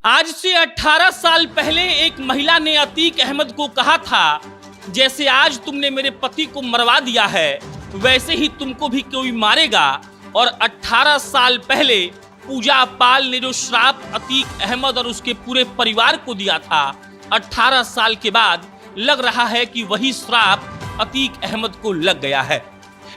आज से 18 साल पहले एक महिला ने अतीक अहमद को कहा था, जैसे आज तुमने मेरे पति को मरवा दिया है वैसे ही तुमको भी कोई मारेगा। और 18 साल पहले पूजा पाल ने जो श्राप अतीक अहमद और उसके पूरे परिवार को दिया था, 18 साल के बाद लग रहा है कि वही श्राप अतीक अहमद को लग गया है।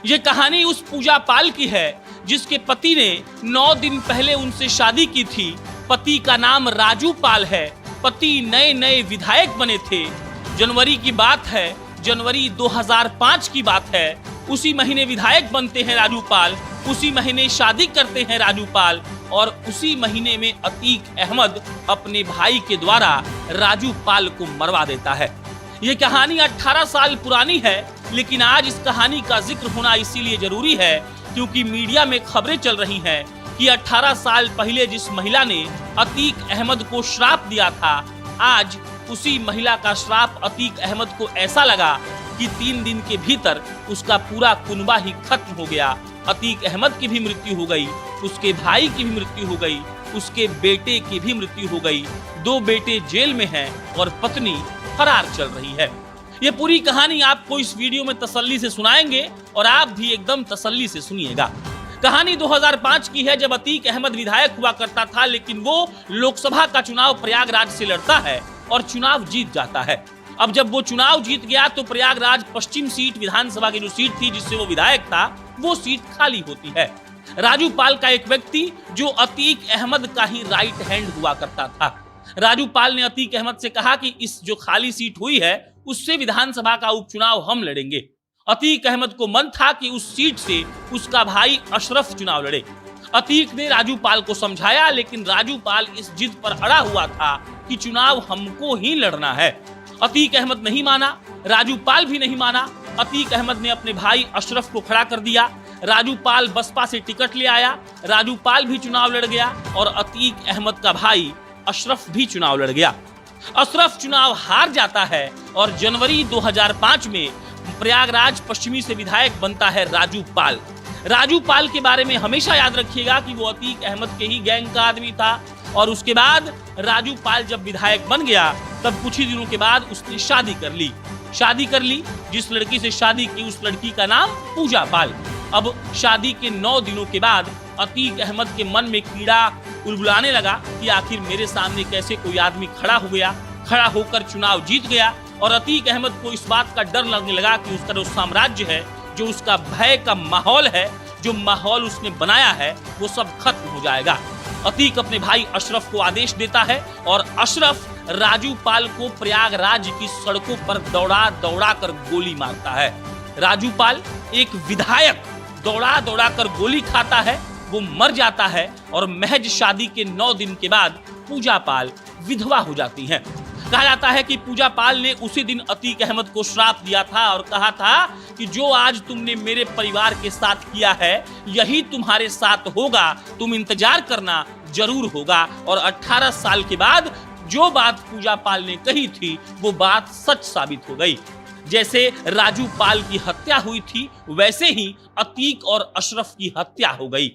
ये कहानी उस पूजा पाल की है जिसके पति ने 9 दिन पहले उनसे शादी की थी। पति का नाम राजू पाल है। पति नए नए विधायक बने थे। जनवरी की बात है, जनवरी 2005 की बात है। उसी महीने विधायक बनते हैं राजू पाल, उसी महीने शादी करते हैं राजू पाल और उसी महीने में अतीक अहमद अपने भाई के द्वारा राजू पाल को मरवा देता है। ये कहानी 18 साल पुरानी है, लेकिन आज इस कहानी का जिक्र होना इसीलिए जरूरी है क्योंकि मीडिया में खबरें चल रही हैं कि 18 साल पहले जिस महिला ने अतीक अहमद को श्राप दिया था, आज उसी महिला का श्राप अतीक अहमद को ऐसा लगा कि 3 दिन के भीतर उसका पूरा कुनबा ही खत्म हो गया। अतीक अहमद की भी मृत्यु हो गई, उसके भाई की भी मृत्यु हो गई, उसके बेटे की भी मृत्यु हो गई। 2 बेटे जेल में हैं और पत्नी फरार चल रही है। ये पूरी कहानी आपको इस वीडियो में तसल्ली से सुनाएंगे और आप भी एकदम तसल्ली से सुनिएगा। कहानी 2005 की है जब अतीक अहमद विधायक हुआ करता था, लेकिन वो लोकसभा का चुनाव प्रयागराज से लड़ता है और चुनाव जीत जाता है। अब जब वो चुनाव जीत गया तो प्रयागराज पश्चिम सीट विधानसभा की जो सीट थी जिससे वो विधायक था, वो सीट खाली होती है। राजू पाल का एक व्यक्ति जो अतीक अहमद का ही राइट हैंड हुआ करता था। राजू पाल ने अतीक अहमद से कहा कि इस जो खाली सीट हुई है उससे विधानसभा का उपचुनाव हम लड़ेंगे। अतीक अहमद को मन था कि उस सीट से उसका भाई अशरफ चुनाव लड़े। अतीक ने राजू पाल को समझाया, लेकिन राजू पाल इस जिद पर अड़ा हुआ था कि चुनाव हमको ही लड़ना है। अतीक अहमद नहीं माना, राजू पाल भी नहीं माना। अतीक अहमद ने अपने भाई अशरफ को खड़ा कर दिया। राजू पाल बसपा से टिकट ले आया। राजू पाल भी चुनाव लड़ गया और अतीक अहमद का भाई अशरफ भी चुनाव लड़ गया। अशरफ चुनाव हार जाता है और जनवरी 2005 में प्रयागराज पश्चिमी से विधायक बनता है राजू पाल। राजू पाल के बारे में हमेशा याद रखिएगा कि वो अतीक अहमद के ही गैंग का आदमी था। और उसके बाद राजू पाल जब विधायक बन गया तब कुछ ही दिनों के बाद उसने शादी कर ली। जिस लड़की से शादी की उस लड़की का नाम पूजा पाल। अब शादी के 9 दिनों के बाद अतीक अहमद के मन में कीड़ा उलबुलाने लगा कि आखिर मेरे सामने कैसे कोई आदमी खड़ा होकर चुनाव जीत गया। और अतीक अहमद को इस बात का डर लगने लगा कि उसका जो साम्राज्य है, जो उसका भय का माहौल है, जो माहौल उसने बनाया है, वो सब खत्म हो जाएगा। अतीक अपने भाई अशरफ को आदेश देता है और अशरफ राजू पाल को प्रयागराज की सड़कों पर दौड़ा कर गोली मारता है। राजू पाल एक विधायक दौड़ा कर गोली खाता है, वो मर जाता है और महज शादी के 9 दिन के बाद पूजा पाल विधवा हो जाती हैं। कहा जाता है कि पूजा पाल ने उसी दिन अतीक अहमद को श्राप दिया था और कहा था कि जो आज तुमने मेरे परिवार के साथ किया है यही तुम्हारे साथ होगा, तुम इंतजार करना, जरूर होगा। और 18 साल के बाद जो बात पूजा पाल ने कही थी वो बात सच साबित हो गई। जैसे राजू पाल की हत्या हुई थी वैसे ही अतीक और अशरफ की हत्या हो गई।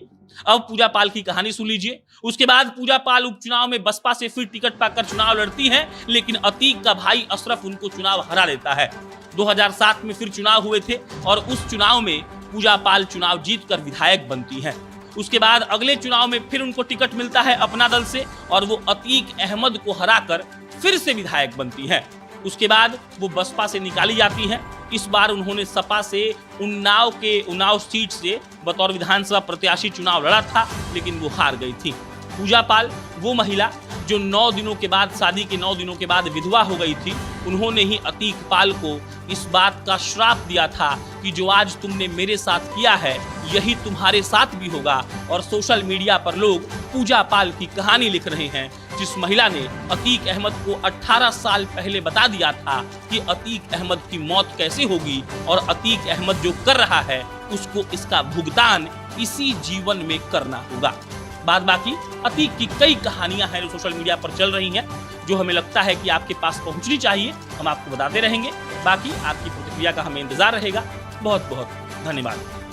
अब पूजा पाल की कहानी सुन लीजिए। उसके बाद पूजा पाल उपचुनाव में बसपा से फिर टिकट पाकर चुनाव लड़ती हैं, लेकिन अतीक का भाई अशरफ उनको चुनाव हरा देता है। 2007 में फिर चुनाव हुए थे और उस चुनाव में पूजा पाल चुनाव जीतकर विधायक बनती हैं। उसके बाद अगले चुनाव में फिर उनको टिकट मिलता है अपना दल से और वो अतीक अहमद को हराकर फिर से विधायक बनती हैं। उसके बाद वो बसपा से निकाली जाती हैं। इस बार उन्होंने सपा से उन्नाव सीट से बतौर विधानसभा प्रत्याशी चुनाव लड़ा था, लेकिन वो हार गई थी। पूजा पाल वो महिला जो 9 दिनों के बाद, शादी के 9 दिनों के बाद विधवा हो गई थी, उन्होंने ही अतीक पाल को इस बात का श्राप दिया था कि जो आज तुमने मेरे साथ किया है यही तुम्हारे साथ भी होगा। और सोशल मीडिया पर लोग पूजा पाल की कहानी लिख रहे हैं जिस महिला ने अतीक अहमद को 18 साल पहले बता दिया था कि अतीक अहमद की मौत कैसे होगी और अतीक अहमद जो कर रहा है उसको इसका भुगतान इसी जीवन में करना होगा। बाद बाकी अतीक की कई कहानियां हैं जो सोशल मीडिया पर चल रही हैं, जो हमें लगता है कि आपके पास पहुंचनी चाहिए। हम आपको बताते रहेंगे। बाकी आपकी प्रतिक्रिया का हमें इंतजार रहेगा। बहुत बहुत धन्यवाद।